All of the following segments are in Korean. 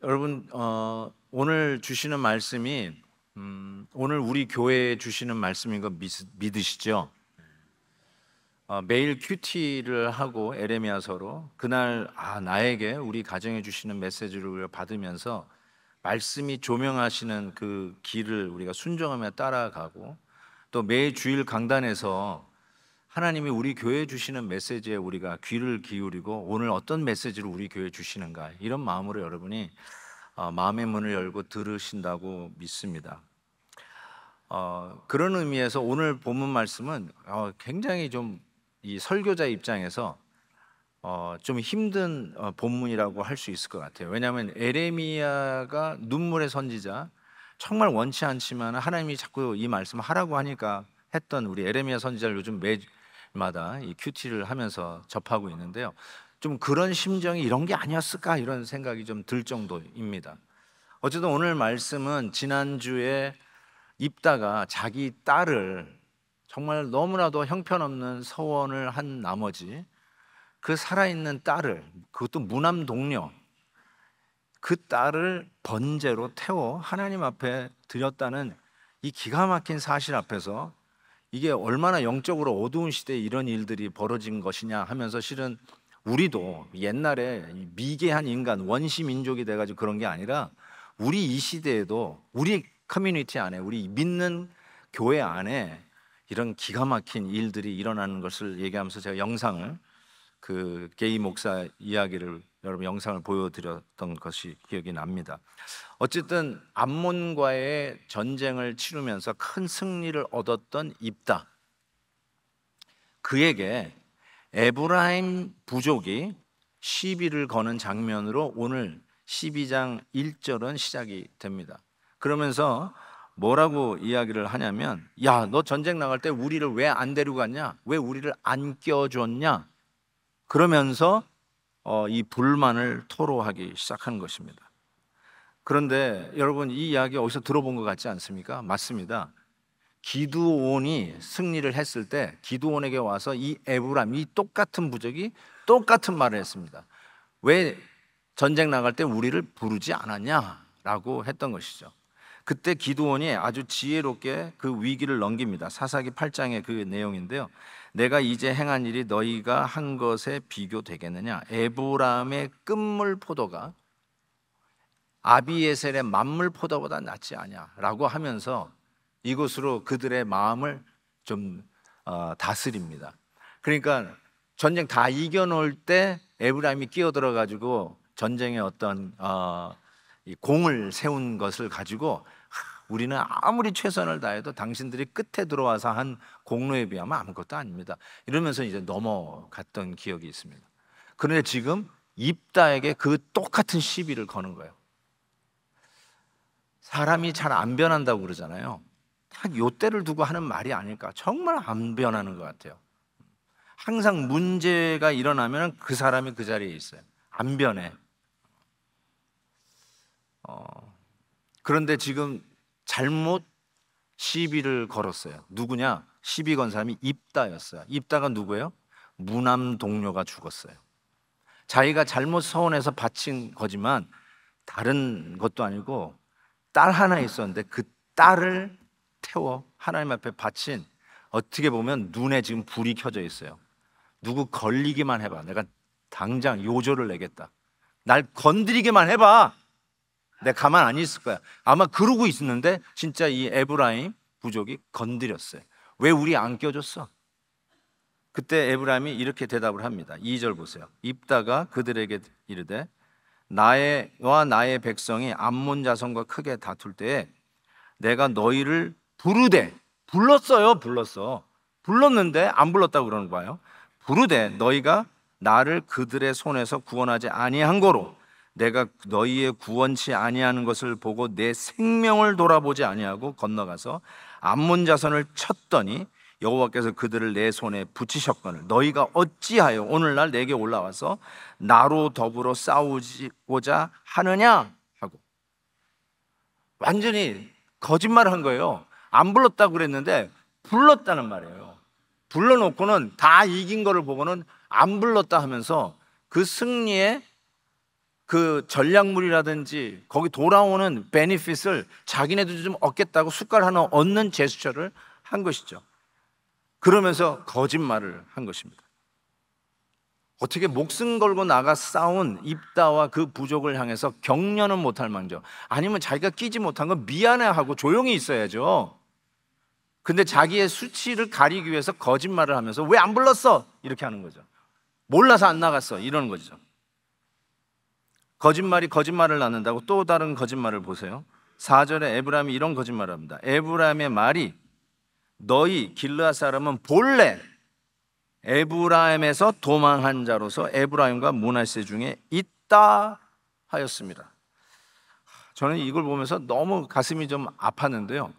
여러분, 오늘 주시는 말씀이 오늘 우리 교회에 주시는 말씀인 거 믿으시죠? 매일 큐티를 하고 에레미야서로 그날 나에게 우리 가정에 주시는 메시지를 우리가 받으면서 말씀이 조명하시는 그 길을 우리가 순종하며 따라가고, 또 매일 주일 강단에서 하나님이 우리 교회에 주시는 메시지에 우리가 귀를 기울이고 오늘 어떤 메시지를 우리 교회에 주시는가, 이런 마음으로 여러분이 마음의 문을 열고 들으신다고 믿습니다. 그런 의미에서 오늘 본문 말씀은 굉장히 좀 이 설교자 입장에서 좀 힘든 본문이라고 할 수 있을 것 같아요. 왜냐하면 에레미야가 눈물의 선지자, 정말 원치 않지만 하나님이 자꾸 이 말씀을 하라고 하니까 했던 우리 에레미야 선지자를 요즘 매마다 이 큐티를 하면서 접하고 있는데요. 좀 그런 심정이 이런 게 아니었을까, 이런 생각이 좀 들 정도입니다. 어쨌든 오늘 말씀은 지난주에 입다가 자기 딸을 정말 너무나도 형편없는 서원을 한 나머지 그 살아있는 딸을, 그것도 무남 동료, 그 딸을 번제로 태워 하나님 앞에 드렸다는 이 기가 막힌 사실 앞에서 이게 얼마나 영적으로 어두운 시대에 이런 일들이 벌어진 것이냐 하면서, 실은 우리도 옛날에 미개한 인간, 원시 민족이 돼가지고 그런 게 아니라 우리 이 시대에도 우리 커뮤니티 안에, 우리 믿는 교회 안에 이런 기가 막힌 일들이 일어나는 것을 얘기하면서 제가 영상을, 그 게이 목사 이야기를, 여러분 영상을 보여드렸던 것이 기억이 납니다. 어쨌든 암몬과의 전쟁을 치르면서 큰 승리를 얻었던 입다, 그에게 에브라임 부족이 시비를 거는 장면으로 오늘 12장 1절은 시작이 됩니다. 그러면서 뭐라고 이야기를 하냐면, 야, 너 전쟁 나갈 때 우리를 왜 안 데리고 갔냐? 왜 우리를 안 껴줬냐? 그러면서 이 불만을 토로하기 시작한 것입니다. 그런데 여러분, 이 이야기 어디서 들어본 것 같지 않습니까? 맞습니다. 기드온이 승리를 했을 때 기드온에게 와서 이 에브라임, 이 똑같은 부족이 똑같은 말을 했습니다. 왜 전쟁 나갈 때 우리를 부르지 않았냐라고 했던 것이죠. 그때 기드온이 아주 지혜롭게 그 위기를 넘깁니다. 사사기 8장의 그 내용인데요. 내가 이제 행한 일이 너희가 한 것에 비교되겠느냐? 에브라임의 끝물 포도가 아비에셀의 만물 포도보다 낫지 않냐라고 하면서 이곳으로 그들의 마음을 좀 다스립니다. 그러니까 전쟁 다 이겨놓을 때 에브라임이 끼어들어 가지고 전쟁의 어떤 이 공을 세운 것을 가지고, 우리는 아무리 최선을 다해도 당신들이 끝에 들어와서 한 공로에 비하면 아무것도 아닙니다, 이러면서 이제 넘어갔던 기억이 있습니다. 그런데 지금 입다에게 그 똑같은 시비를 거는 거예요. 사람이 잘 안 변한다고 그러잖아요. 딱 요때를 두고 하는 말이 아닐까. 정말 안 변하는 것 같아요. 항상 문제가 일어나면 그 사람이 그 자리에 있어요. 안 변해. 그런데 지금 잘못 시비를 걸었어요. 누구냐? 시비 건 사람이 입다였어요. 입다가 누구예요? 무남 동료가 죽었어요. 자기가 잘못 서원해서 바친 거지만 다른 것도 아니고 딸 하나 있었는데 그 딸을 태워 하나님 앞에 바친, 어떻게 보면 눈에 지금 불이 켜져 있어요. 누구 걸리기만 해봐, 내가 당장 요조를 내겠다. 날 건드리기만 해봐, 내가 가만 안 있을 거야. 아마 그러고 있었는데 진짜 이 에브라임 부족이 건드렸어요. 왜 우리 안 껴줬어? 그때 에브라임이 이렇게 대답을 합니다. 2절 보세요. 입다가 그들에게 이르되 나와 나의 백성이 암몬 자손과 크게 다툴 때에 내가 너희를 부르되, 불렀어요. 불렀는데 안 불렀다고 그러는 거예요. 부르되 너희가 나를 그들의 손에서 구원하지 아니한 거로 내가 너희의 구원치 아니하는 것을 보고 내 생명을 돌아보지 아니하고 건너가서 암몬 자손을 쳤더니 여호와께서 그들을 내 손에 붙이셨거늘 너희가 어찌하여 오늘날 내게 올라와서 나로 더불어 싸우고자 하느냐 하고, 완전히 거짓말을 한 거예요. 안 불렀다고 그랬는데 불렀다는 말이에요. 불러놓고는 다 이긴 거를 보고는 안 불렀다 하면서 그 승리의 그 전략물이라든지 거기 돌아오는 베니핏을 자기네도 좀 얻겠다고 숟갈 하나 얻는 제스처를 한 것이죠. 그러면서 거짓말을 한 것입니다. 어떻게 목숨 걸고 나가 싸운 입다와 그 부족을 향해서 격려는 못할 망정, 아니면 자기가 끼지 못한 건 미안해하고 조용히 있어야죠. 근데 자기의 수치를 가리기 위해서 거짓말을 하면서 왜 안 불렀어? 이렇게 하는 거죠. 몰라서 안 나갔어, 이러는 거죠. 거짓말이 거짓말을 낳는다고 또 다른 거짓말을 보세요. 4절에 에브라임이 이런 거짓말을 합니다. 에브라임의 말이 너희 길르앗 사람은 본래 에브라임에서 도망한 자로서 에브라임과 므낫세 중에 있다 하였습니다. 저는 이걸 보면서 너무 가슴이 좀 아팠는데요.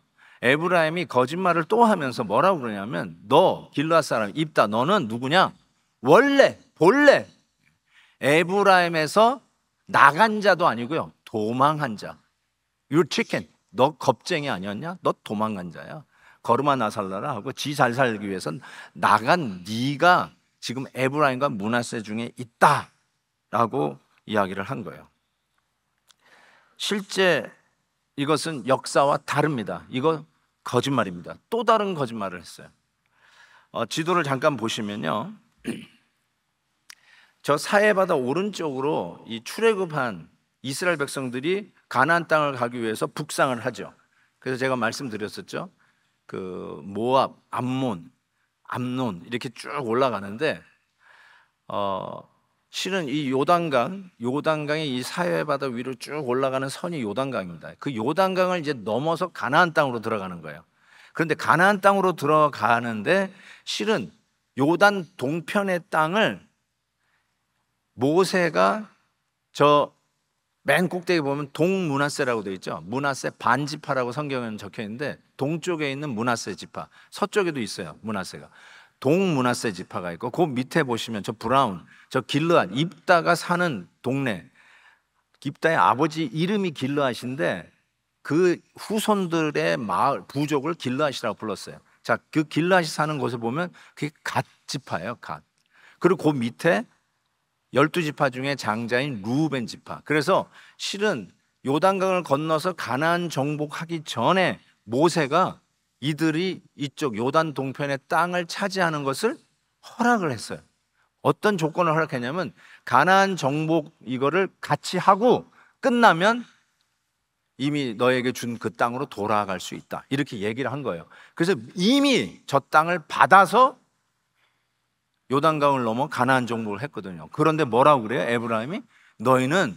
에브라임이 거짓말을 또 하면서 뭐라고 그러냐면, 너 길르앗 사람 입다, 너는 누구냐? 원래 본래 에브라임에서 나간 자도 아니고요, 도망한 자. You chicken, 너 겁쟁이 아니었냐? 너 도망간 자야. 거르마 나살라라 하고 지 잘 살기 위해서 나간 네가 지금 에브라임과 므낫세 중에 있다라고 이야기를 한 거예요. 실제 이것은 역사와 다릅니다. 이거 거짓말입니다. 또 다른 거짓말을 했어요. 지도를 잠깐 보시면요, 저 사해바다 오른쪽으로 이 출애굽한 이스라엘 백성들이 가나안 땅을 가기 위해서 북상을 하죠. 그래서 제가 말씀드렸었죠. 그 모압, 암논 이렇게 쭉 올라가는데 실은 이 요단강이 이 사해바다 위로 쭉 올라가는 선이 요단강입니다. 그 요단강을 이제 넘어서 가나안 땅으로 들어가는 거예요. 그런데 가나안 땅으로 들어가는데 실은 요단 동편의 땅을 모세가 저 맨 꼭대기 보면 동므낫세라고 되어 있죠. 므낫세 반지파라고 성경에는 적혀 있는데 동쪽에 있는 므낫세 지파, 서쪽에도 있어요. 므낫세가 동므낫세 지파가 있고, 그 밑에 보시면 저 브라운, 저 길르앗, 입다가 사는 동네, 입다의 아버지 이름이 길르앗인데 그 후손들의 마을 부족을 길르앗이라고 불렀어요. 자, 그 길르앗이 사는 곳에 보면 그게 갓 지파예요. 갓. 그리고 그 밑에 12지파 중에 장자인 루벤 지파. 그래서 실은 요단강을 건너서 가나안 정복하기 전에 모세가 이들이 이쪽 요단 동편의 땅을 차지하는 것을 허락을 했어요. 어떤 조건을 허락했냐면, 가나안 정복 이거를 같이 하고 끝나면 이미 너에게 준 그 땅으로 돌아갈 수 있다, 이렇게 얘기를 한 거예요. 그래서 이미 저 땅을 받아서 요단강을 넘어 가나안 정복을 했거든요. 그런데 뭐라고 그래요? 에브라임이 너희는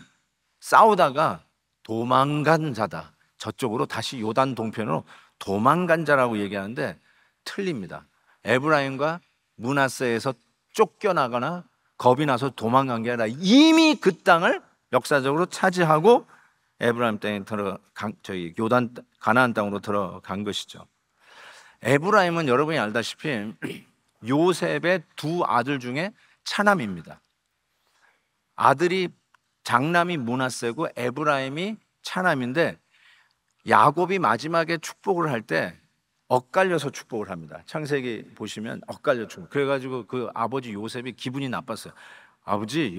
싸우다가 도망간 자다, 저쪽으로 다시 요단 동편으로 도망간 자라고 얘기하는데 틀립니다. 에브라임과 므낫세에서 쫓겨나거나 겁이 나서 도망간 게 아니라 이미 그 땅을 역사적으로 차지하고 에브라임 땅에 요단 가나안 땅으로 들어간 것이죠. 에브라임은 여러분이 알다시피 요셉의 두 아들 중에 차남입니다. 아들이 장남이 므낫세고 에브라임이 차남인데, 야곱이 마지막에 축복을 할 때 엇갈려서 축복을 합니다. 창세기 보시면 엇갈려 축복. 그래가지고 그 아버지 요셉이 기분이 나빴어요. 아버지,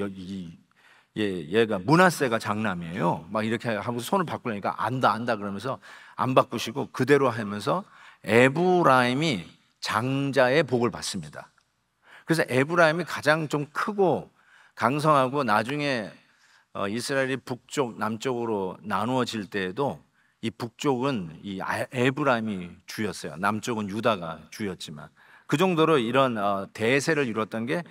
얘가 므낫세가 장남이에요. 막 이렇게 하면서 손을 바꾸려니까 안다 그러면서 안 바꾸시고 그대로 하면서 에브라임이 장자의 복을 받습니다. 그래서 에브라임이 가장 좀 크고 강성하고, 나중에 이스라엘이 북쪽 남쪽으로 나누어질 때에도 이 북쪽은 이 에브라임이 주였어요. 남쪽은 유다가 주였지만 그 정도로 이런 대세를 이뤘던 게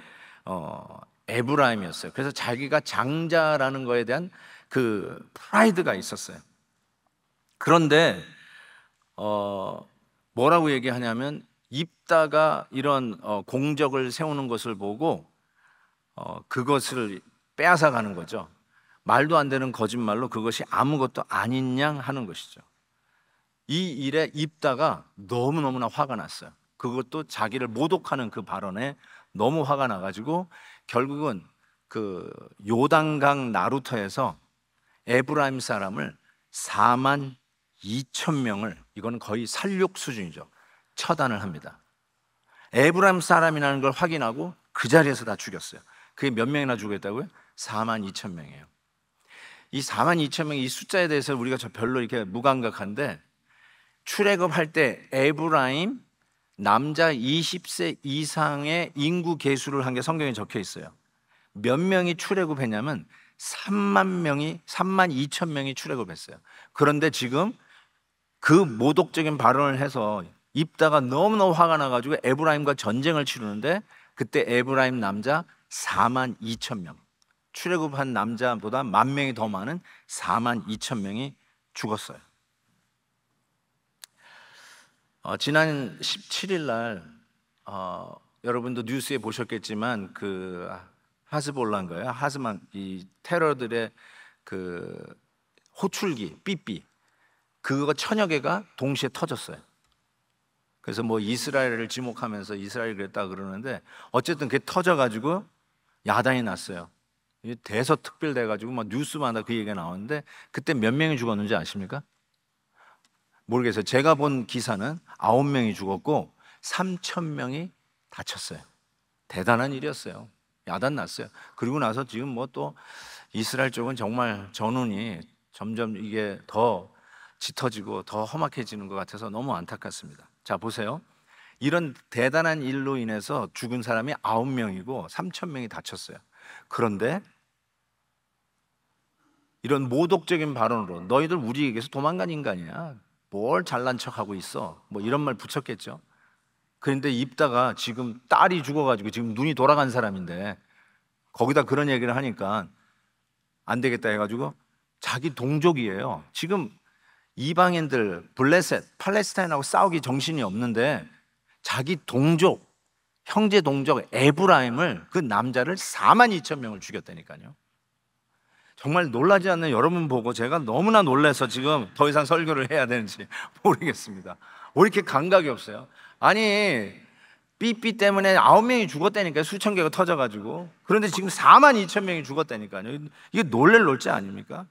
에브라임이었어요. 그래서 자기가 장자라는 거에 대한 그 프라이드가 있었어요. 그런데 뭐라고 얘기하냐면, 입다가 이런 공적을 세우는 것을 보고 그것을 빼앗아 가는 거죠. 말도 안 되는 거짓말로 그것이 아무것도 아닌 양 하는 것이죠. 이 일에 입다가 너무너무나 화가 났어요. 그것도 자기를 모독하는 그 발언에 너무 화가 나가지고 결국은 그 요단강 나루터에서 에브라임 사람을 4만 2천 명을, 이거는 거의 살육 수준이죠, 처단을 합니다. 에브라임 사람이라는 걸 확인하고 그 자리에서 다 죽였어요. 그게 몇 명이나 죽였다고요? 4만 2천 명이에요. 이 4만 2천 명 이 숫자에 대해서 우리가 저 별로 이렇게 무감각한데, 출애굽할 때 에브라임 남자 20세 이상의 인구 계수를 한 게 성경에 적혀 있어요. 몇 명이 출애굽했냐면 3만 2천 명이 출애굽했어요. 그런데 지금 그 모독적인 발언을 해서 입다가 너무너무 화가 나가지고 에브라임과 전쟁을 치르는데, 그때 에브라임 남자 4만 2천 명, 출애굽한 남자보다 10,000명이 더 많은 4만 2천 명이 죽었어요. 지난 17일 날 여러분도 뉴스에 보셨겠지만 그 하즈볼라인가요? 하즈만, 이 테러들의 그 호출기 삐삐, 그거 1,000여 개가 동시에 터졌어요. 그래서 뭐 이스라엘을 지목하면서 이스라엘이 그랬다 그러는데, 어쨌든 그게 터져가지고 야단이 났어요. 대서특필 돼가지고 막 뉴스마다 그 얘기가 나오는데, 그때 몇 명이 죽었는지 아십니까? 모르겠어요. 제가 본 기사는 9명이 죽었고 3,000명이 다쳤어요. 대단한 일이었어요. 야단 났어요. 그리고 나서 지금 뭐 또 이스라엘 쪽은 정말 전운이 점점 이게 더 짙어지고 더 험악해지는 것 같아서 너무 안타깝습니다. 자, 보세요. 이런 대단한 일로 인해서 죽은 사람이 9명이고 3,000명이 다쳤어요. 그런데 이런 모독적인 발언으로 너희들 우리에게서 도망간 인간이야, 뭘 잘난 척하고 있어, 뭐 이런 말 붙였겠죠. 그런데 입다가 지금 딸이 죽어가지고 지금 눈이 돌아간 사람인데, 거기다 그런 얘기를 하니까 안 되겠다 해가지고 자기 동족이에요. 지금 이방인들 블레셋 팔레스타인하고 싸우기 정신이 없는데 자기 동족, 형제 동족 에브라임을, 그 남자를 4만 2천 명을 죽였다니까요. 정말 놀라지 않는 여러분 보고 제가 너무나 놀라서 지금 더 이상 설교를 해야 되는지 모르겠습니다. 왜 이렇게 감각이 없어요? 아니, 삐삐 때문에 9명이 죽었다니까요. 수천 개가 터져가지고. 그런데 지금 4만 2천 명이 죽었다니까요. 이게 놀랄 놀자 아닙니까?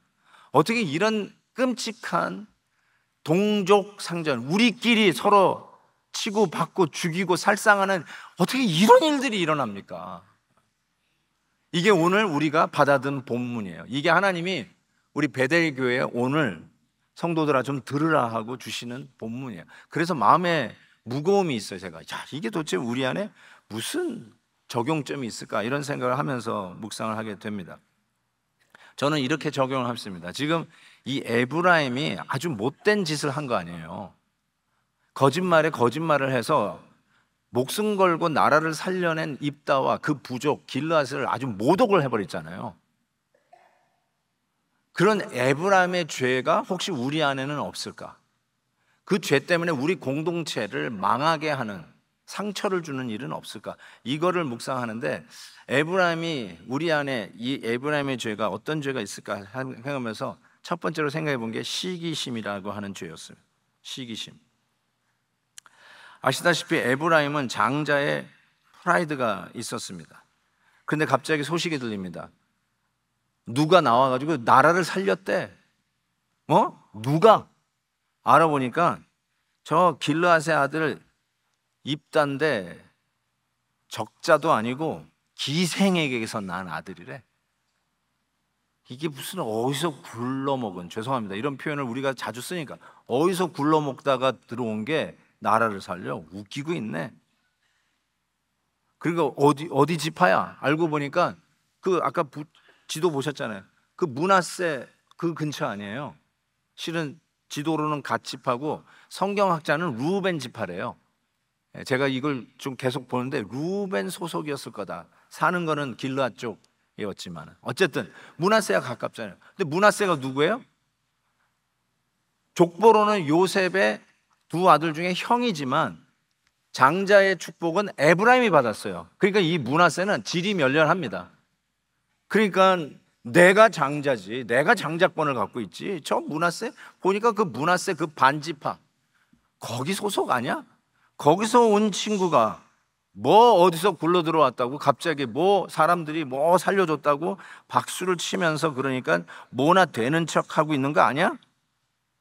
어떻게 이런 끔찍한 동족 상전, 우리끼리 서로 치고받고 죽이고 살상하는, 어떻게 이런 일들이 일어납니까? 이게 오늘 우리가 받아든 본문이에요. 이게 하나님이 우리 베델 교회에 오늘 성도들아 좀 들으라 하고 주시는 본문이에요. 그래서 마음에 무거움이 있어요. 제가 이게 도대체 우리 안에 무슨 적용점이 있을까, 이런 생각을 하면서 묵상을 하게 됩니다. 저는 이렇게 적용을 합니다. 지금 이 에브라임이 아주 못된 짓을 한 거 아니에요. 거짓말에 거짓말을 해서 목숨 걸고 나라를 살려낸 입다와 그 부족 길르앗을 아주 모독을 해버렸잖아요. 그런 에브라임의 죄가 혹시 우리 안에는 없을까? 그 죄 때문에 우리 공동체를 망하게 하는, 상처를 주는 일은 없을까? 이거를 묵상하는데, 에브라임이 우리 안에 이 에브라임의 죄가 어떤 죄가 있을까 생각하면서 첫 번째로 생각해 본 게 시기심이라고 하는 죄였어요. 시기심. 아시다시피 에브라임은 장자의 프라이드가 있었습니다. 그런데 갑자기 소식이 들립니다. 누가 나와가지고 나라를 살렸대. 누가? 알아보니까 저 길르앗의 아들 입다인데 적자도 아니고 기생에게서 난 아들이래. 이게 무슨 어디서 굴러먹은, 죄송합니다, 이런 표현을 우리가 자주 쓰니까, 어디서 굴러먹다가 들어온 게 나라를 살려? 웃기고 있네. 그리고 어디 지파야? 알고 보니까 그 아까 지도 보셨잖아요. 그 므낫세 그 근처 아니에요. 실은 지도로는 갓 지파고 성경학자는 루벤 지파래요. 제가 이걸 좀 계속 보는데 루벤 소속이었을 거다. 사는 거는 길르앗 쪽이었지만 어쨌든 므낫세가 가깝잖아요. 근데 므낫세가 누구예요? 족보로는 요셉의 두 아들 중에 형이지만 장자의 축복은 에브라임이 받았어요. 그러니까 이 므낫세는 질이 멸렬합니다. 그러니까 내가 장자지, 내가 장자권을 갖고 있지. 저 므낫세 보니까 그 므낫세 그 반지파 거기 소속 아니야? 거기서 온 친구가 뭐 어디서 굴러 들어왔다고 갑자기 뭐 사람들이 뭐 살려줬다고 박수를 치면서, 그러니까 뭐나 되는 척하고 있는 거 아니야?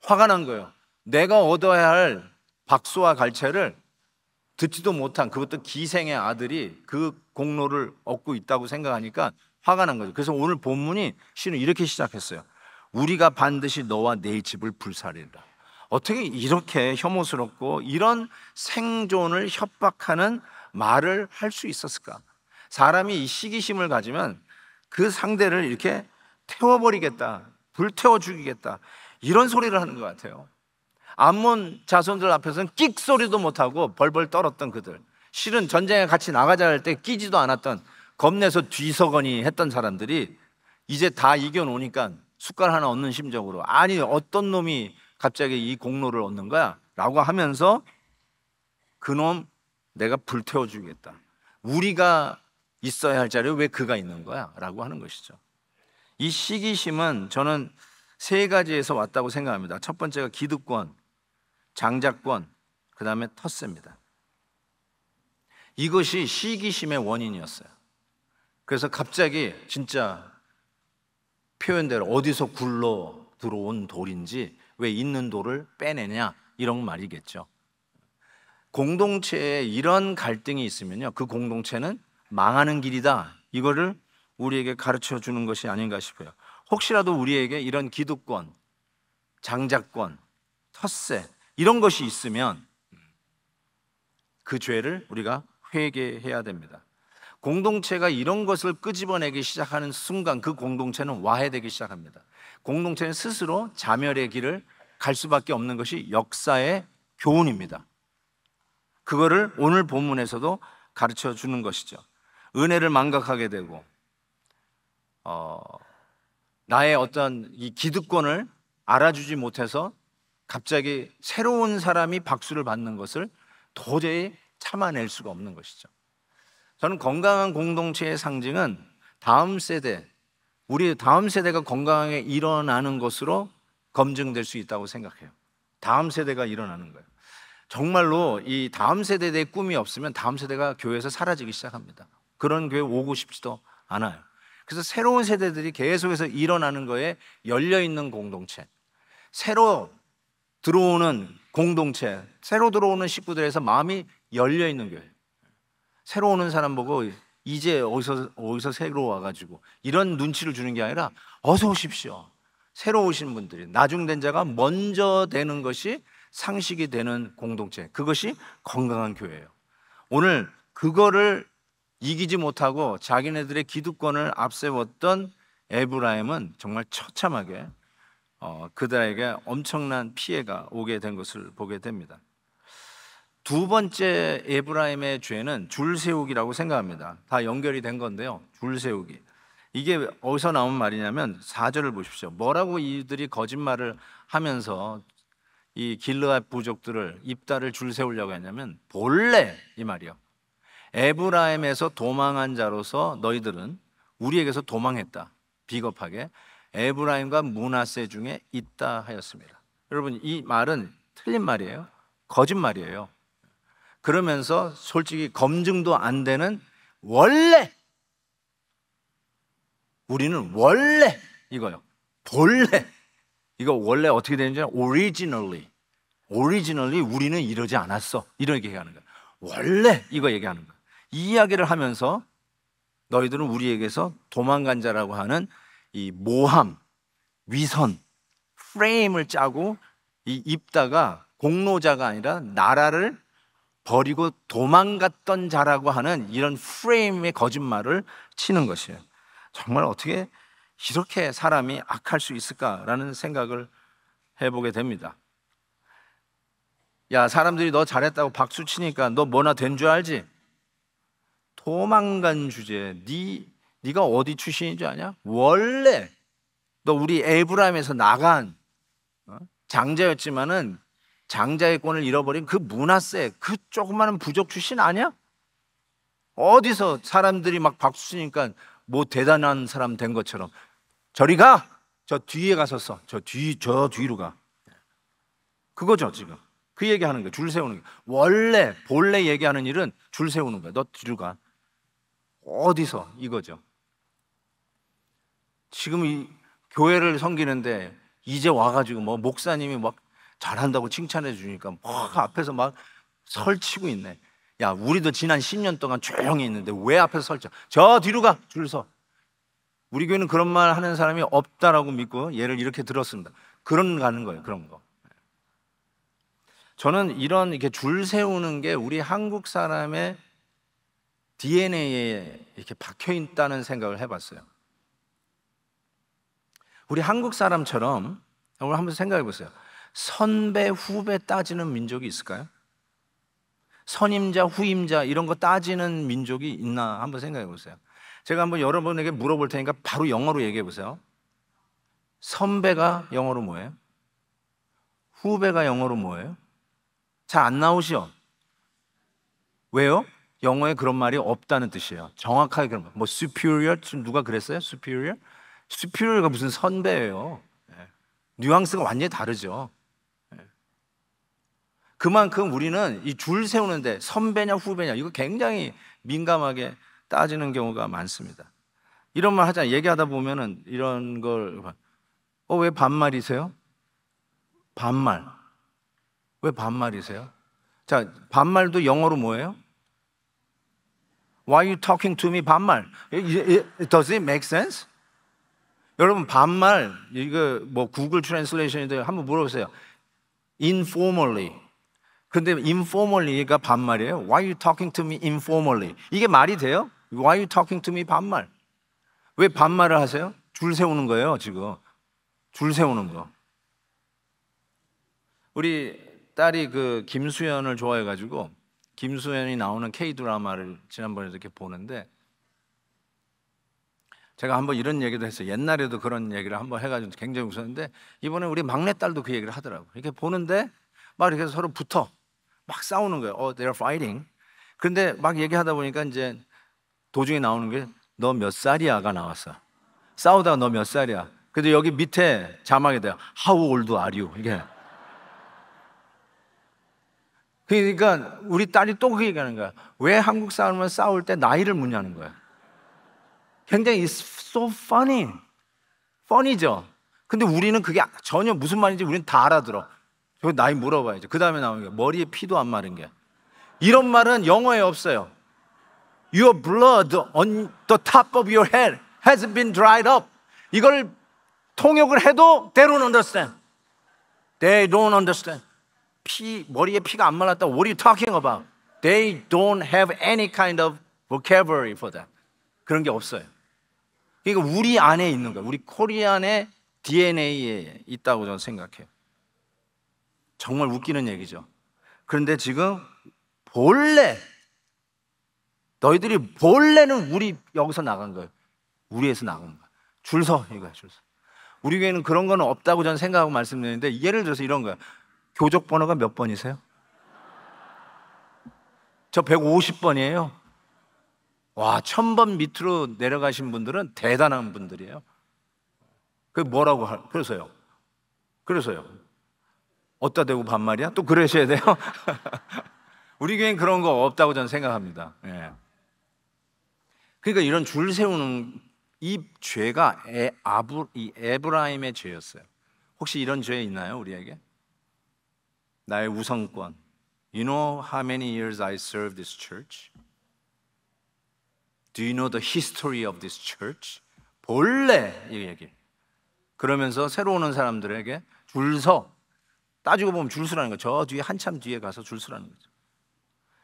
화가 난 거예요. 내가 얻어야 할 박수와 갈채를 듣지도 못한, 그것도 기생의 아들이 그 공로를 얻고 있다고 생각하니까 화가 난 거죠. 그래서 오늘 본문이 실은 이렇게 시작했어요. 우리가 반드시 너와 네 집을 불사르리라. 어떻게 이렇게 혐오스럽고 이런 생존을 협박하는 말을 할 수 있었을까? 사람이 이 시기심을 가지면 그 상대를 이렇게 태워버리겠다, 불태워 죽이겠다, 이런 소리를 하는 것 같아요. 암몬 자손들 앞에서는 끽 소리도 못하고 벌벌 떨었던 그들, 실은 전쟁에 같이 나가자 할 때 끼지도 않았던, 겁내서 뒤서거니 했던 사람들이 이제 다 이겨놓으니까 숟갈 하나 얻는 심정으로, 아니 어떤 놈이 갑자기 이 공로를 얻는 거야? 라고 하면서 그놈 내가 불태워 주겠다, 우리가 있어야 할 자리에 왜 그가 있는 거야? 라고 하는 것이죠. 이 시기심은 저는 세 가지에서 왔다고 생각합니다. 첫 번째가 기득권, 장자권, 그 다음에 텃세입니다. 이것이 시기심의 원인이었어요. 그래서 갑자기 진짜 표현대로 어디서 굴러 들어온 돌인지 왜 있는 돌을 빼내냐, 이런 말이겠죠. 공동체에 이런 갈등이 있으면요, 그 공동체는 망하는 길이다, 이거를 우리에게 가르쳐 주는 것이 아닌가 싶어요. 혹시라도 우리에게 이런 기득권, 장자권, 텃세 이런 것이 있으면 그 죄를 우리가 회개해야 됩니다. 공동체가 이런 것을 끄집어내기 시작하는 순간 그 공동체는 와해되기 시작합니다. 공동체는 스스로 자멸의 길을 갈 수밖에 없는 것이 역사의 교훈입니다. 그거를 오늘 본문에서도 가르쳐 주는 것이죠. 은혜를 망각하게 되고 나의 어떤 이 기득권을 알아주지 못해서 갑자기 새로운 사람이 박수를 받는 것을 도저히 참아낼 수가 없는 것이죠. 저는 건강한 공동체의 상징은 다음 세대, 우리 다음 세대가 건강하게 일어나는 것으로 검증될 수 있다고 생각해요. 다음 세대가 일어나는 거예요. 정말로 이 다음 세대의 꿈이 없으면 다음 세대가 교회에서 사라지기 시작합니다. 그런 교회 오고 싶지도 않아요. 그래서 새로운 세대들이 계속해서 일어나는 거에 열려있는 공동체, 새로 들어오는 공동체, 새로 들어오는 식구들에서 마음이 열려있는 교회, 새로 오는 사람 보고 이제 어디서 새로 와가지고 이런 눈치를 주는 게 아니라 어서 오십시오, 새로 오신 분들이, 나중된 자가 먼저 되는 것이 상식이 되는 공동체, 그것이 건강한 교회예요. 오늘 그거를 이기지 못하고 자기네들의 기득권을 앞세웠던 에브라임은 정말 처참하게 그들에게 엄청난 피해가 오게 된 것을 보게 됩니다. 두 번째 에브라임의 죄는 줄 세우기라고 생각합니다. 다 연결이 된 건데요, 줄 세우기. 이게 어디서 나온 말이냐면 4절을 보십시오. 뭐라고 이들이 거짓말을 하면서 이 길르앗 부족들을, 입다를 줄 세우려고 했냐면, 본래 이 말이요, 에브라임에서 도망한 자로서 너희들은 우리에게서 도망했다, 비겁하게 에브라임과 므낫세 중에 있다 하였습니다. 여러분, 이 말은 틀린 말이에요. 거짓말이에요. 그러면서 솔직히 검증도 안 되는 원래, 우리는 원래 이거요, 본래, 이거 원래 어떻게 되는지 originally 우리는 이러지 않았어, 이런 얘기하는 거예요. 원래 이거 얘기하는 거예요. 이 이야기를 하면서 너희들은 우리에게서 도망간 자라고 하는 이 모함, 위선, 프레임을 짜고 이 입다가 공로자가 아니라 나라를 버리고 도망갔던 자라고 하는 이런 프레임의 거짓말을 치는 것이에요. 정말 어떻게 이렇게 사람이 악할 수 있을까라는 생각을 해보게 됩니다. 야, 사람들이 너 잘했다고 박수 치니까 너 뭐나 된 줄 알지? 도망간 주제, 네가 어디 출신인 줄 아냐? 원래 너 우리 에브라임에서 나간 장자였지만은 장자의 권을 잃어버린 그 므낫세, 그 조그마한 부족 출신 아니야? 어디서 사람들이 막 박수 치니까 뭐 대단한 사람 된 것처럼 저리 가! 저 뒤에 가서 써. 저 뒤로 가. 그거죠, 지금. 그 얘기하는 거예요. 줄 세우는 거예요. 본래 얘기하는 일은 줄 세우는 거예요. 너 뒤로 가. 어디서? 이거죠. 지금 이 교회를 섬기는데 이제 와가지고 뭐 목사님이 막 잘한다고 칭찬해 주니까 막 앞에서 막 설치고 있네. 야, 우리도 지난 10년 동안 조용히 있는데 왜 앞에서 설쳐? 저 뒤로 가, 줄 서. 우리 교회는 그런 말 하는 사람이 없다라고 믿고 예를 이렇게 들었습니다. 그런 가는 거예요. 그런 거. 저는 이런 이렇게 줄 세우는 게 우리 한국 사람의 DNA에 이렇게 박혀 있다는 생각을 해봤어요. 우리 한국 사람처럼 오늘 한번 생각해 보세요. 선배, 후배 따지는 민족이 있을까요? 선임자, 후임자 이런 거 따지는 민족이 있나 한번 생각해 보세요. 제가 한번 여러분에게 물어볼 테니까 바로 영어로 얘기해 보세요. 선배가 영어로 뭐예요? 후배가 영어로 뭐예요? 잘 안 나오시죠? 왜요? 영어에 그런 말이 없다는 뜻이에요. 정확하게 그런 말. 뭐 superior 누가 그랬어요? superior? superior가 무슨 선배예요. 뉘앙스가 완전히 다르죠. 그만큼 우리는 이 줄 세우는데 선배냐 후배냐 이거 굉장히 민감하게 따지는 경우가 많습니다. 이런 말 하잖아요. 얘기하다 보면은 이런 걸 왜 반말이세요? 반말. 왜 반말이세요? 자, 반말도 영어로 뭐예요? Why are you talking to me? 반말. Does it make sense? 여러분 반말 이거 뭐 구글 트랜슬레이션인데 한번 물어보세요. Informally. 근데 informally가 반말이에요. Why are you talking to me informally? 이게 말이 돼요? Why are you talking to me 반말? 왜 반말을 하세요? 줄 세우는 거예요 지금. 줄 세우는 거. 우리 딸이 그 김수현을 좋아해가지고 김수현이 나오는 K 드라마를 지난번에 이렇게 보는데 제가 한번 이런 얘기도 했어요. 옛날에도 그런 얘기를 한번 해가지고 굉장히 웃었는데 이번에 우리 막내딸도 그 얘기를 하더라고요. 이렇게 보는데 막 이렇게 서로 붙어 막 싸우는 거예요. They're fighting. 그런데 막 얘기하다 보니까 이제 도중에 나오는 게 너 몇 살이야가 나왔어. 싸우다가 너 몇 살이야. 근데 여기 밑에 자막이 돼요. How old are you? 이게. 그러니까 우리 딸이 또 그 얘기하는 거야. 왜 한국 사람은 싸울 때 나이를 묻냐는 거야. 굉장히 it's so funny. funny죠. 근데 우리는 그게 전혀 무슨 말인지 우리는 다 알아들어. 저 나이 물어봐야죠. 그 다음에 나오는 게 머리에 피도 안 마른 게. 이런 말은 영어에 없어요. Your blood on the top of your head has been dried up. 이걸 통역을 해도 they don't understand. They don't understand. 머리에 피가 안 말랐다. What are you talking about? They don't have any kind of vocabulary for that. 그런 게 없어요. 그러니까 우리 안에 있는 거예요. 우리 코리안의 DNA에 있다고 저는 생각해요. 정말 웃기는 얘기죠. 그런데 지금 너희들이 본래는 우리 여기서 나간 거예요. 우리에서 나간 거예요. 줄 서 이거야, 줄 서. 우리 교회는 그런 거는 없다고 저는 생각하고 말씀드리는데 예를 들어서 이런 거예요. 교적 번호가 몇 번이세요? 저 150번이에요. 와, 1000번 밑으로 내려가신 분들은 대단한 분들이에요. 그게 뭐라고 그래서요. 어디다 대고 반말이야? 또 그러셔야 돼요? 우리 교회는 그런 거 없다고 저는 생각합니다. 예. 그러니까 이런 줄 세우는 이 죄가 에브라임의 죄였어요. 혹시 이런 죄 있나요, 우리에게? 나의 우선권. You know how many years I served this church? Do you know the history of this church? 본래 이 얘기. 그러면서 새로 오는 사람들에게 줄 서. 따지고 보면 줄 서라는 거죠. 저 뒤에 한참 뒤에 가서 줄 서라는 거죠.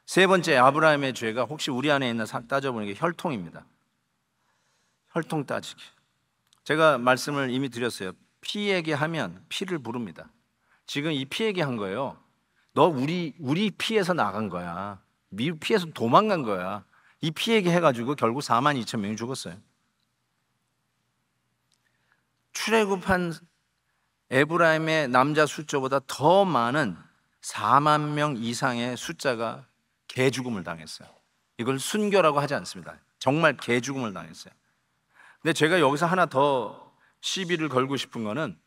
세 번째 아브라함의 죄가 혹시 우리 안에 있나 따져보는 게 혈통입니다. 혈통 따지기. 제가 말씀을 이미 드렸어요. 피 얘기하면 피를 부릅니다. 지금 이 피 얘기한 거예요. 너 우리 피에서 나간 거야. 미국 피에서 도망간 거야. 이 피 얘기해가지고 결국 42,000명이 죽었어요. 출애굽한 에브라임의 남자 숫자보다 더 많은 4만 명 이상의 숫자가 개죽음을 당했어요. 이걸 순교라고 하지 않습니다. 정말 개죽음을 당했어요. 근데 제가 여기서 하나 더 시비를 걸고 싶은 거는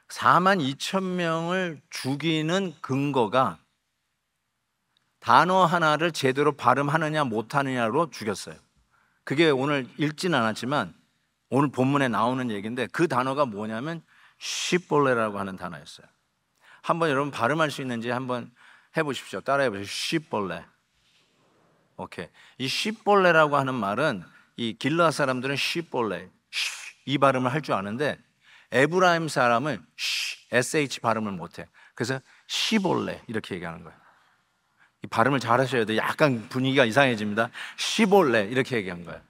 42,000명을 죽이는 근거가 단어 하나를 제대로 발음하느냐 못하느냐로 죽였어요. 그게 오늘 읽진 않았지만 오늘 본문에 나오는 얘기인데 그 단어가 뭐냐면 시볼레라고 하는 단어였어요. 한번 여러분 발음할 수 있는지 한번 해보십시오. 따라해 보세요. 시볼레. 오케이. 이 시볼레라고 하는 말은 이 길르앗 사람들은 시볼레 이 발음을 할 줄 아는데 에브라임 사람은 sh 발음을 못해. 그래서 시볼레 이렇게 얘기하는 거예요. 이 발음을 잘 하셔야 돼요. 약간 분위기가 이상해집니다. 시볼레 이렇게 얘기한 거예요.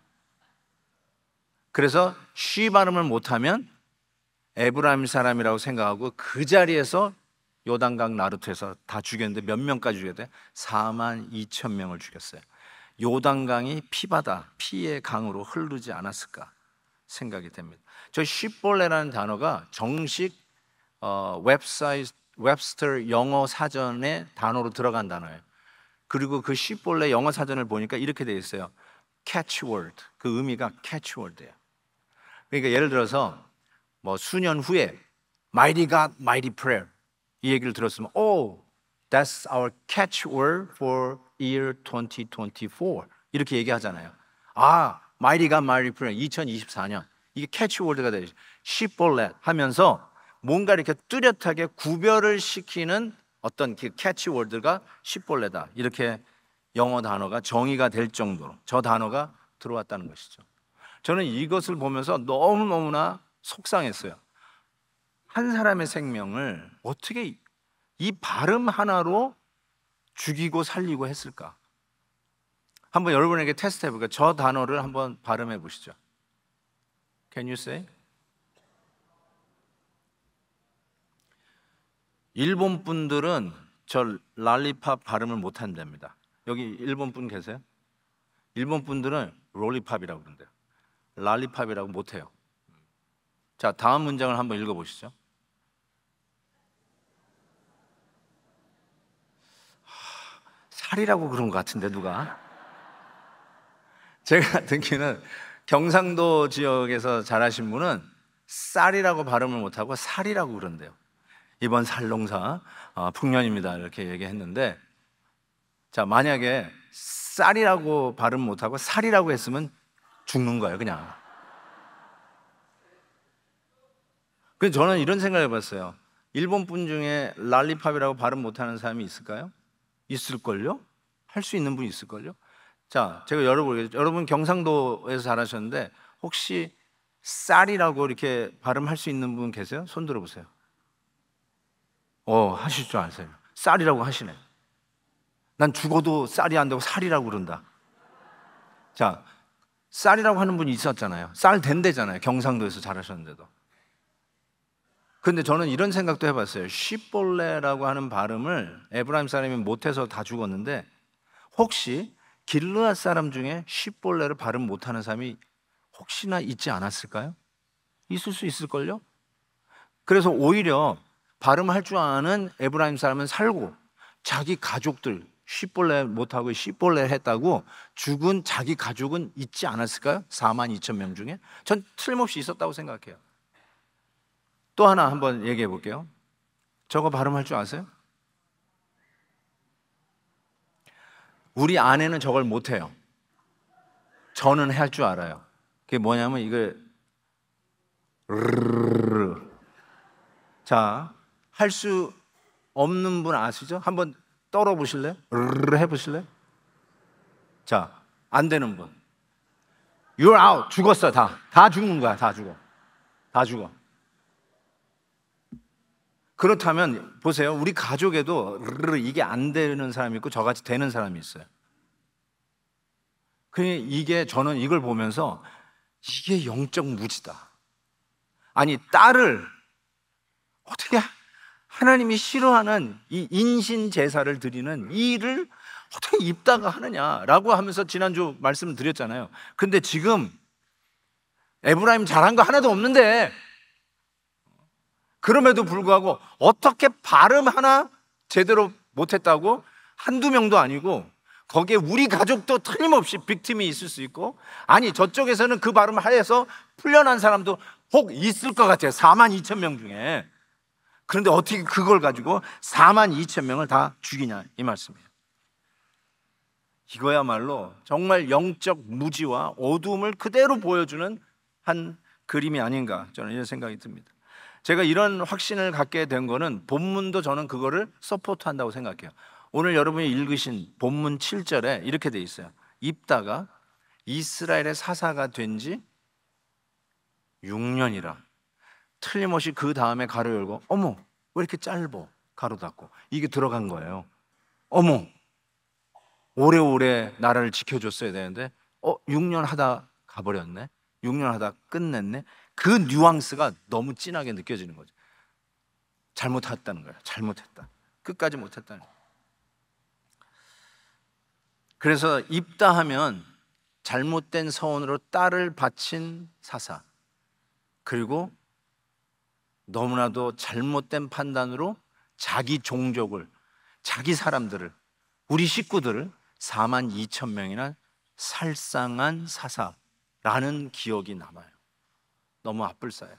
그래서 쉬 발음을 못하면 에브라임 사람이라고 생각하고 그 자리에서 요단강 나루트에서 다 죽였는데 몇 명까지 죽였대? 4만 2천 명을 죽였어요. 요단강이 피바다, 피의 강으로 흐르지 않았을까 생각이 됩니다. 저 쉽볼레라는 단어가 정식 웹스터 영어 사전에 단어로 들어간 단어예요. 그리고 그 쉽볼레 영어 사전을 보니까 이렇게 되어 있어요. catchword. 그 의미가 catchword예요. 그러니까 예를 들어서 뭐 수년 후에 Mighty God, Mighty Prayer 이 얘기를 들었으면 Oh, that's our catchword for year 2024 이렇게 얘기하잖아요. 아, Mighty God, Mighty Prayer 2024년 이게 catchword가 되죠. shibboleth 하면서 뭔가 이렇게 뚜렷하게 구별을 시키는 어떤 그 catchword가 shibboleth다 이렇게 영어 단어가 정의가 될 정도로 저 단어가 들어왔다는 것이죠. 저는 이것을 보면서 너무너무나 속상했어요. 한 사람의 생명을 어떻게 이 발음 하나로 죽이고 살리고 했을까? 한번 여러분에게 테스트 해볼까요? 저 단어를 한번 발음해 보시죠. Can you say? 일본 분들은 저 랄리팝 발음을 못 한답니다. 여기 일본 분 계세요? 일본 분들은 롤리팝이라고 그런대요. 랄리팝이라고 못해요. 자, 다음 문장을 한번 읽어보시죠. 살이라고 그런 것 같은데 누가? 제가 듣기는 경상도 지역에서 자라신 분은 쌀이라고 발음을 못하고 살이라고 그런대요. 이번 살농사 풍년입니다 이렇게 얘기했는데, 자, 만약에 쌀이라고 발음 못하고 살이라고 했으면 죽는 거예요 그냥. 그래서 저는 이런 생각을 해봤어요. 일본 분 중에 랄리팝이라고 발음 못하는 사람이 있을까요? 있을걸요? 할 수 있는 분이 있을걸요? 자, 제가 여러분 경상도에서 자라셨는데 혹시 쌀이라고 이렇게 발음할 수 있는 분 계세요? 손 들어보세요. 하실 줄 아세요. 쌀이라고 하시네. 난 죽어도 쌀이 안 되고 살이라고 그런다. 자, 쌀이라고 하는 분이 있었잖아요. 쌀 된대잖아요. 경상도에서 자라셨는데도. 근데 저는 이런 생각도 해봤어요. 쉽볼레라고 하는 발음을 에브라임 사람이 못해서 다 죽었는데 혹시 길르앗 사람 중에 쉽볼레를 발음 못하는 사람이 혹시나 있지 않았을까요? 있을 수 있을걸요? 그래서 오히려 발음할 줄 아는 에브라임 사람은 살고 자기 가족들 쉽볼레 못하고 쉽볼레 했다고 죽은 자기 가족은 있지 않았을까요? 4만 2천 명 중에 전 틀림없이 있었다고 생각해요. 또 하나 한번 얘기해 볼게요. 저거 발음할 줄 아세요? 우리 아내는 저걸 못해요. 저는 할 줄 알아요. 그게 뭐냐면 이거 자, 할 수 없는 분 아시죠? 한번 떨어 보실래요? 해보실래요? 자, 안 되는 분 You're out. 죽었어. 다 죽는 거야. 다 죽어. 그렇다면 보세요. 우리 가족에도 이게 안 되는 사람이 있고 저같이 되는 사람이 있어요. 이게 저는 이걸 보면서 이게 영적 무지다. 아니, 딸을 어떻게 하나님이 싫어하는 이 인신 제사를 드리는 이 일을 어떻게 입다가 하느냐라고 하면서 지난주 말씀을 드렸잖아요. 근데 지금 에브라임 잘한 거 하나도 없는데 그럼에도 불구하고 어떻게 발음 하나 제대로 못했다고 한두 명도 아니고 거기에 우리 가족도 틀림없이 빅팀이 있을 수 있고, 아니 저쪽에서는 그 발음을 하여서 풀려난 사람도 혹 있을 것 같아요. 4만 2천 명 중에. 그런데 어떻게 그걸 가지고 4만 2천 명을 다 죽이냐 이 말씀이에요. 이거야말로 정말 영적 무지와 어두움을 그대로 보여주는 한 그림이 아닌가 저는 이런 생각이 듭니다. 제가 이런 확신을 갖게 된 거는 본문도 저는 그거를 서포트한다고 생각해요. 오늘 여러분이 읽으신 본문 7절에 이렇게 돼 있어요. 입다가 이스라엘의 사사가 된 지 6년이라. 틀림없이 그 다음에 가로 열고, 어머 왜 이렇게 짧어, 가로 닫고, 이게 들어간 거예요. 어머, 오래오래 나라를 지켜줬어야 되는데 6년 하다 가버렸네, 6년 하다 끝냈네. 그 뉘앙스가 너무 진하게 느껴지는 거죠. 잘못했다는 거예요. 잘못했다, 끝까지 못했다는 거예요. 그래서 입다하면 잘못된 서원으로 딸을 바친 사사, 그리고 너무나도 잘못된 판단으로 자기 종족을, 자기 사람들을, 우리 식구들을 42,000명이나 살상한 사사라는 기억이 남아요. 너무 아뿔싸요.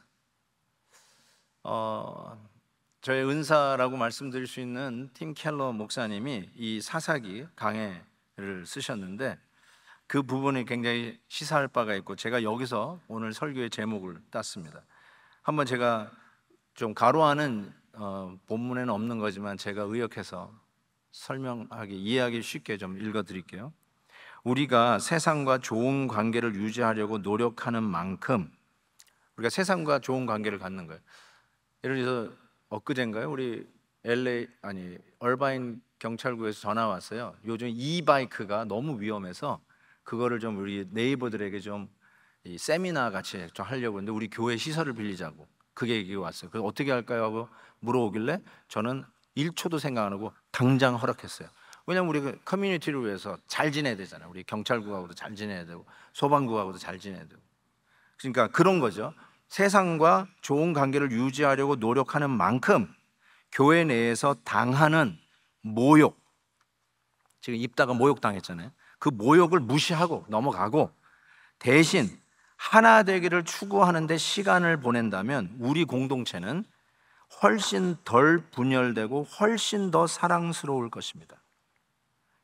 저의 은사라고 말씀드릴 수 있는 팀 켈러 목사님이 이 사사기 강해를 쓰셨는데, 그 부분이 굉장히 시사할 바가 있고, 제가 여기서 오늘 설교의 제목을 땄습니다. 한번 제가 좀 가로하는 본문에는 없는 거지만 제가 의역해서 설명하기, 이해하기 쉽게 좀 읽어드릴게요. 우리가 세상과 좋은 관계를 유지하려고 노력하는 만큼, 우리가 세상과 좋은 관계를 갖는 거예요. 예를 들어서 엊그제인가요? 우리 얼바인 경찰국에서 전화 왔어요. 요즘 이바이크가 너무 위험해서 그거를 좀 우리 네이버들에게 좀 이 세미나 같이 좀 하려고 했는데 우리 교회 시설을 빌리자고 그게 얘기가 왔어요. 그래서 어떻게 할까요 하고 물어오길래 저는 1초도 생각 안 하고 당장 허락했어요. 왜냐면 우리 그 커뮤니티를 위해서 잘 지내야 되잖아요. 우리 경찰국하고도 잘 지내야 되고 소방국하고도 잘 지내야 되고. 그러니까 그런 거죠. 세상과 좋은 관계를 유지하려고 노력하는 만큼 교회 내에서 당하는 모욕, 지금 입다가 모욕당했잖아요. 그 모욕을 무시하고 넘어가고 대신 하나 되기를 추구하는 데 시간을 보낸다면 우리 공동체는 훨씬 덜 분열되고 훨씬 더 사랑스러울 것입니다.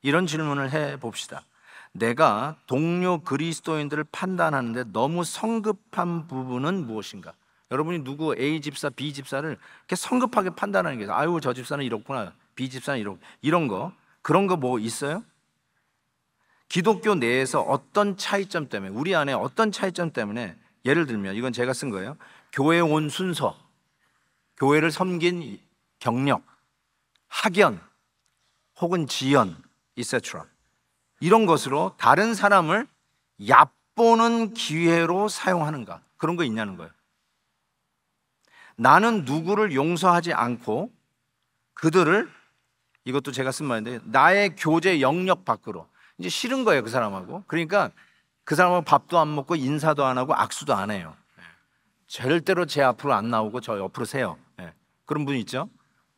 이런 질문을 해봅시다. 내가 동료 그리스도인들을 판단하는데 너무 성급한 부분은 무엇인가? 여러분이 누구 A 집사, B 집사를 이렇게 성급하게 판단하는 게 있어요. 아유 저 집사는 이렇구나, B 집사는 이렇고, 이런 거, 그런 거 뭐 있어요? 기독교 내에서 어떤 차이점 때문에, 우리 안에 어떤 차이점 때문에, 예를 들면 이건 제가 쓴 거예요. 교회에 온 순서, 교회를 섬긴 경력, 학연 혹은 지연, etc. 이런 것으로 다른 사람을 얕보는 기회로 사용하는가, 그런 거 있냐는 거예요. 나는 누구를 용서하지 않고 그들을, 이것도 제가 쓴 말인데, 나의 교제 영역 밖으로, 이제 싫은 거예요 그 사람하고. 그러니까 그 사람하고 밥도 안 먹고 인사도 안 하고 악수도 안 해요. 절대로 제 앞으로 안 나오고 저 옆으로 세요. 그런 분 있죠.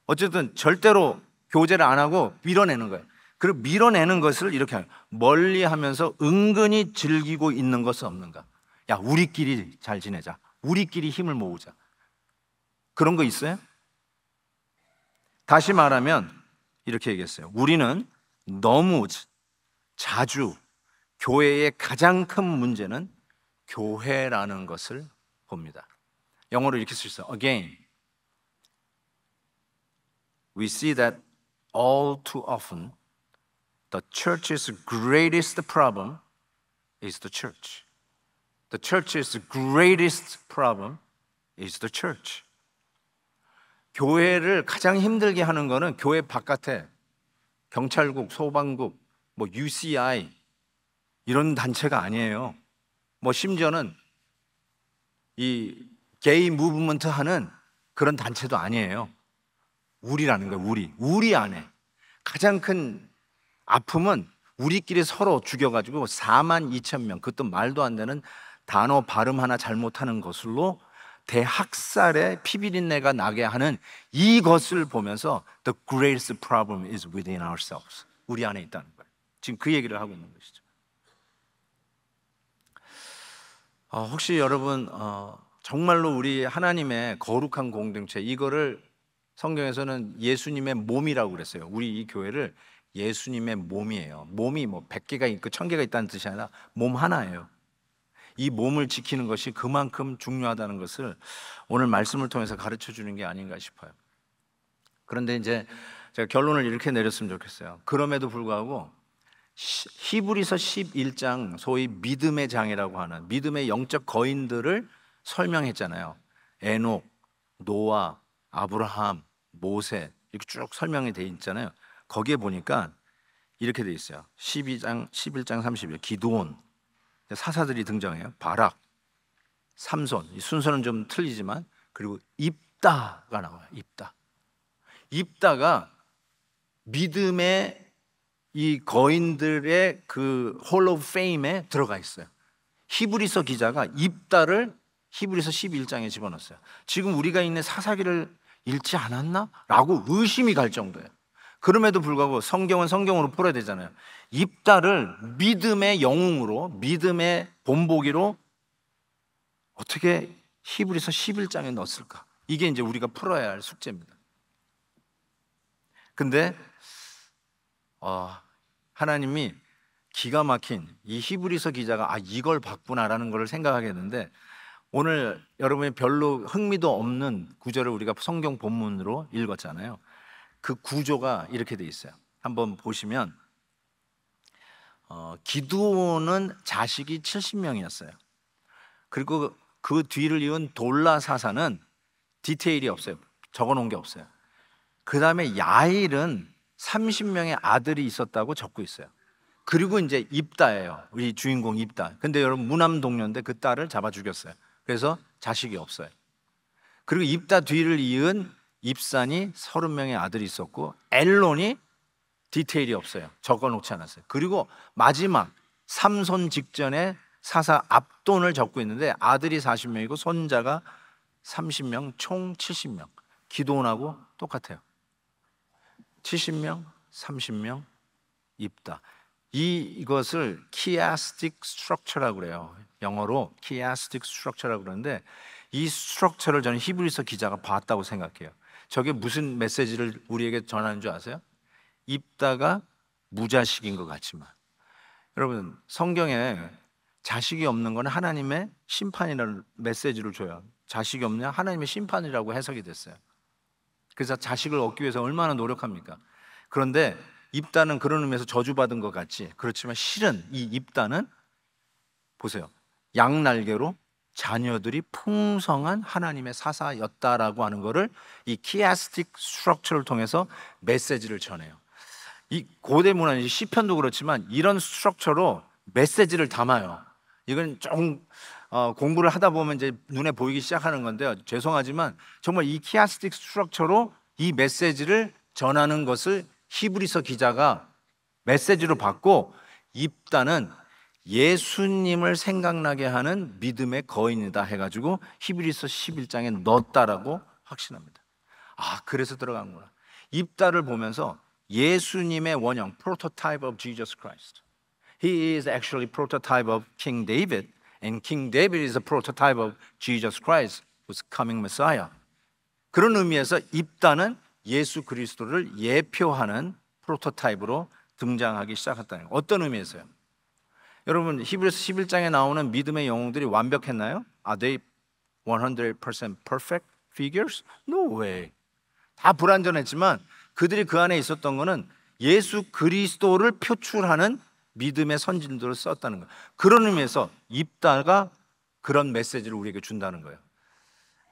어쨌든 절대로 교제를 안 하고 밀어내는 거예요. 그리고 밀어내는 것을 이렇게 해요. 멀리 하면서 은근히 즐기고 있는 것은 없는가? 야, 우리끼리 잘 지내자, 우리끼리 힘을 모으자. 그런 거 있어요? 다시 말하면 이렇게 얘기했어요. 우리는 너무 자주 교회의 가장 큰 문제는 교회라는 것을 봅니다. 영어로 이렇게 쓸 수 있어요. Again, we see that all too often the church's greatest problem is the church. The church's greatest problem is the church. 교회를 가장 힘들게 하는 거는 교회 바깥에 경찰국, 소방국, 뭐 UCI 이런 단체가 아니에요. 뭐 심지어는 이 게이 무브먼트 하는 그런 단체도 아니에요. 우리라는 거예요. 우리 안에 가장 큰 아픔은 우리끼리 서로 죽여가지고 42,000명, 그것도 말도 안 되는 단어 발음 하나 잘못하는 것으로 대학살의 피비린내가 나게 하는 이것을 보면서 The greatest problem is within ourselves. 우리 안에 있다는 거예요. 지금 그 얘기를 하고 있는 것이죠. 혹시 여러분 정말로 우리 하나님의 거룩한 공동체, 이거를 성경에서는 예수님의 몸이라고 그랬어요. 우리 이 교회를 예수님의 몸이에요. 몸이 뭐 100개가 있고 1000개가 있다는 뜻이 아니라 몸 하나예요. 이 몸을 지키는 것이 그만큼 중요하다는 것을 오늘 말씀을 통해서 가르쳐 주는 게 아닌가 싶어요. 그런데 이제 제가 결론을 이렇게 내렸으면 좋겠어요. 그럼에도 불구하고 히브리서 11장 소위 믿음의 장이라고 하는 믿음의 영적 거인들을 설명했잖아요. 에녹, 노아, 아브라함, 모세 이렇게 쭉 설명이 돼 있잖아요. 거기에 보니까 이렇게 돼 있어요. 11장 30절 기드온, 사사들이 등장해요. 바락, 삼손, 이 순서는 좀 틀리지만, 그리고 입다가 나와요. 입다가 믿음의 이 거인들의 그 홀 오브 페임에 들어가 있어요. 히브리서 기자가 입다를 히브리서 11장에 집어넣었어요. 지금 우리가 있는 사사기를 읽지 않았나? 라고 의심이 갈 정도예요. 그럼에도 불구하고 성경은 성경으로 풀어야 되잖아요. 입다를 믿음의 영웅으로, 믿음의 본보기로 어떻게 히브리서 11장에 넣었을까? 이게 이제 우리가 풀어야 할 숙제입니다. 근데 하나님이 기가 막힌 이 히브리서 기자가 이걸 봤구나라는 걸 생각하겠는데, 오늘 여러분이 별로 흥미도 없는 구절을 우리가 성경 본문으로 읽었잖아요. 그 구조가 이렇게 돼 있어요. 한번 보시면 기드온은 자식이 70명이었어요. 그리고 그 뒤를 이은 돌라 사사는 디테일이 없어요. 적어놓은 게 없어요. 그 다음에 야일은 30명의 아들이 있었다고 적고 있어요. 그리고 이제 입다예요. 우리 주인공 입다. 근데 여러분 무남 동료인데 그 딸을 잡아 죽였어요. 그래서 자식이 없어요. 그리고 입다 뒤를 이은 입산이 30명의 아들이 있었고, 엘론이 디테일이 없어요. 적어놓지 않았어요. 그리고 마지막 삼손 직전에 사사 압돈을 적고 있는데 아들이 40명이고 손자가 30명, 총 70명. 기드온하고 똑같아요. 70명, 30명, 입다. 이것을 chiastic structure라고 그래요. 영어로 chiastic structure라고 그러는데, 이 스트럭처를 저는 히브리서 기자가 봤다고 생각해요. 저게 무슨 메시지를 우리에게 전하는 줄 아세요? 입다가 무자식인 것 같지만, 여러분 성경에 자식이 없는 건 하나님의 심판이라는 메시지를 줘요. 자식이 없냐? 하나님의 심판이라고 해석이 됐어요. 그래서 자식을 얻기 위해서 얼마나 노력합니까? 그런데 입다는 그런 의미에서 저주받은 것 같지, 그렇지만 실은 이 입다는 보세요, 양날개로 자녀들이 풍성한 하나님의 사사였다라고 하는 것을 이 키아스틱 스트럭처를 통해서 메시지를 전해요. 이 고대 문화, 시편도 그렇지만 이런 스트럭처로 메시지를 담아요. 이건 좀 공부를 하다 보면 이제 눈에 보이기 시작하는 건데요, 죄송하지만 정말 이 키아스틱 스트럭처로 이 메시지를 전하는 것을 히브리서 기자가 메시지로 받고, 입다는 예수님을 생각나게 하는 믿음의 거인이다 해가지고 히브리서 11장에 넣었다라고 확신합니다. 그래서 들어간구나. 입다를 보면서 예수님의 원형, prototype of Jesus Christ. He is actually prototype of King David, and King David is a prototype of Jesus Christ, who's coming Messiah. 그런 의미에서 입다는 예수 그리스도를 예표하는 프로토타입으로 등장하기 시작했다는 거예요. 어떤 의미에서요? 여러분 히브리서 11장에 나오는 믿음의 영웅들이 완벽했나요? Are they 100% perfect figures? No way. 다 불완전했지만 그들이 그 안에 있었던 것은 예수 그리스도를 표출하는 믿음의 선진들을 썼다는 거예요. 그런 의미에서 입다가 그런 메시지를 우리에게 준다는 거예요.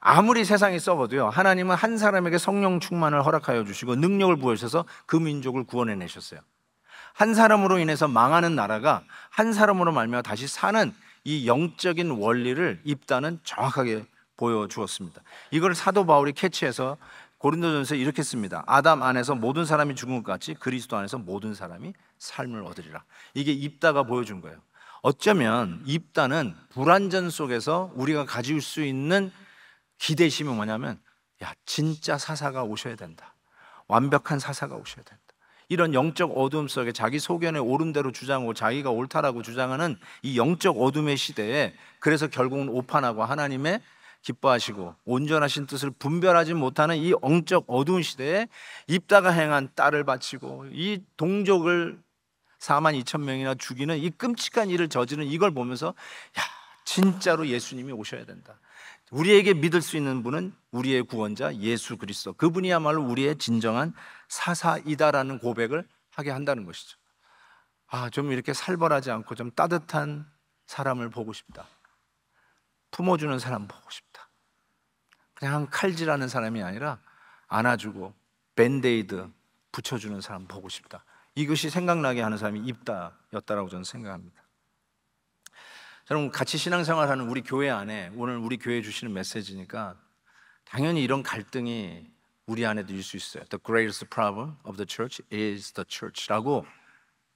아무리 세상이 썩어도요, 하나님은 한 사람에게 성령 충만을 허락하여 주시고 능력을 부어주셔서 그 민족을 구원해내셨어요. 한 사람으로 인해서 망하는 나라가 한 사람으로 말미암아 다시 사는 이 영적인 원리를 입다는 정확하게 보여주었습니다. 이걸 사도 바울이 캐치해서 고린도전서에 이렇게 씁니다. 아담 안에서 모든 사람이 죽은 것 같이 그리스도 안에서 모든 사람이 삶을 얻으리라. 이게 입다가 보여준 거예요. 어쩌면 입다는 불완전 속에서 우리가 가질 수 있는 기대심이 뭐냐면, 진짜 사사가 오셔야 된다. 완벽한 사사가 오셔야 된다. 이런 영적 어둠 속에 자기 소견에 옳은 대로 주장하고 자기가 옳다라고 주장하는 이 영적 어둠의 시대에, 그래서 결국은 오판하고 하나님의 기뻐하시고 온전하신 뜻을 분별하지 못하는 이 영적 어두운 시대에 입다가 행한 딸을 바치고 이 동족을 42,000명이나 죽이는 이 끔찍한 일을 저지른 이걸 보면서, 진짜로 예수님이 오셔야 된다. 우리에게 믿을 수 있는 분은 우리의 구원자 예수 그리스도, 그분이야말로 우리의 진정한 사사이다라는 고백을 하게 한다는 것이죠. 좀 이렇게 살벌하지 않고 좀 따뜻한 사람을 보고 싶다. 품어주는 사람 보고 싶다. 그냥 칼질하는 사람이 아니라 안아주고 밴데이드 붙여주는 사람 보고 싶다. 이것이 생각나게 하는 사람이 입다였다라고 저는 생각합니다. 여러분, 같이 신앙생활하는 우리 교회 안에 오늘 우리 교회에 주시는 메시지니까 당연히 이런 갈등이 우리 안에도 있을 수 있어요. The greatest problem of the church is the church라고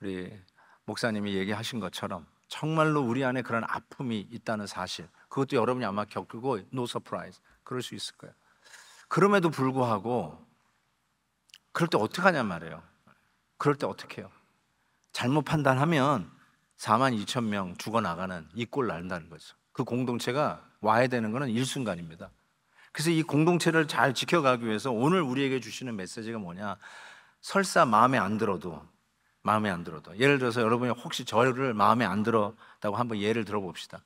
우리 목사님이 얘기하신 것처럼 정말로 우리 안에 그런 아픔이 있다는 사실, 그것도 여러분이 아마 겪고 no surprise 그럴 수 있을 거예요. 그럼에도 불구하고 그럴 때 어떻게 하냔 말이에요. 그럴 때 어떻게 해요? 잘못 판단하면 42,000명 죽어나가는 이 꼴 난다는 거죠. 그 공동체가 와야 되는 것은 일순간입니다. 그래서 이 공동체를 잘 지켜가기 위해서 오늘 우리에게 주시는 메시지가 뭐냐, 설사 마음에 안 들어도 예를 들어서 여러분이 혹시 저를 마음에 안 들었다고 한번 예를 들어봅시다.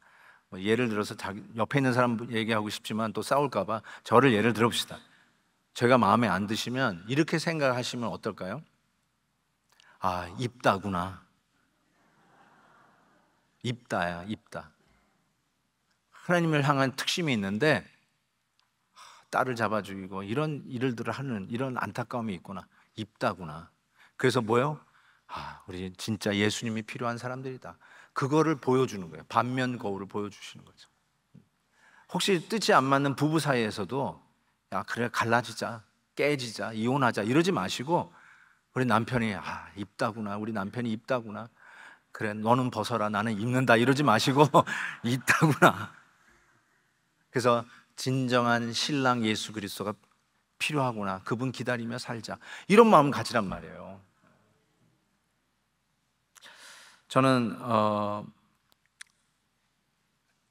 예를 들어서 옆에 있는 사람 얘기하고 싶지만 또 싸울까 봐 저를 예를 들어봅시다. 제가 마음에 안 드시면 이렇게 생각하시면 어떨까요? 입다구나. 입다야, 입다. 하나님을 향한 특심이 있는데 딸을 잡아 죽이고 이런 일들을 하는 이런 안타까움이 있구나. 입다구나. 그래서 뭐요? 우리 진짜 예수님이 필요한 사람들이다. 그거를 보여주는 거예요. 반면 거울을 보여주시는 거죠. 혹시 뜻이 안 맞는 부부 사이에서도 그래 갈라지자, 깨지자, 이혼하자 이러지 마시고 우리 남편이 입다구나, 우리 남편이 입다구나, 그래 너는 벗어라 나는 입는다 이러지 마시고 입다구나. 그래서 진정한 신랑 예수 그리스도가 필요하구나, 그분 기다리며 살자, 이런 마음 가지란 말이에요. 저는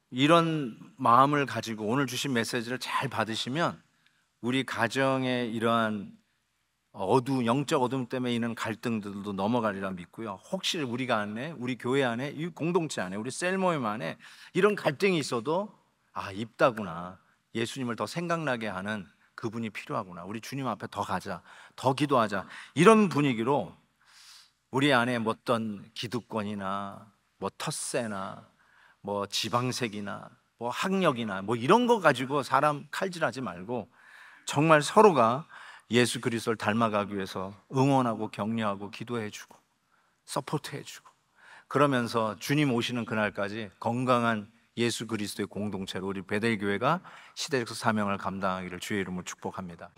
이런 마음을 가지고 오늘 주신 메시지를 잘 받으시면 우리 가정의 이러한 영적 어둠 때문에 있는 갈등들도 넘어가리라 믿고요. 혹시 우리가 안에, 우리 교회 안에, 이 공동체 안에, 우리 셀 모임 안에 이런 갈등이 있어도 입다구나, 예수님을 더 생각나게 하는 그분이 필요하구나, 우리 주님 앞에 더 가자, 더 기도하자, 이런 분위기로 우리 안에 어떤 기득권이나 텃세나 지방색이나 학력이나 이런 거 가지고 사람 칼질하지 말고 정말 서로가 예수 그리스도를 닮아가기 위해서 응원하고 격려하고 기도해주고 서포트해주고, 그러면서 주님 오시는 그날까지 건강한 예수 그리스도의 공동체로 우리 베델교회가 시대적 사명을 감당하기를 주의 이름으로 축복합니다.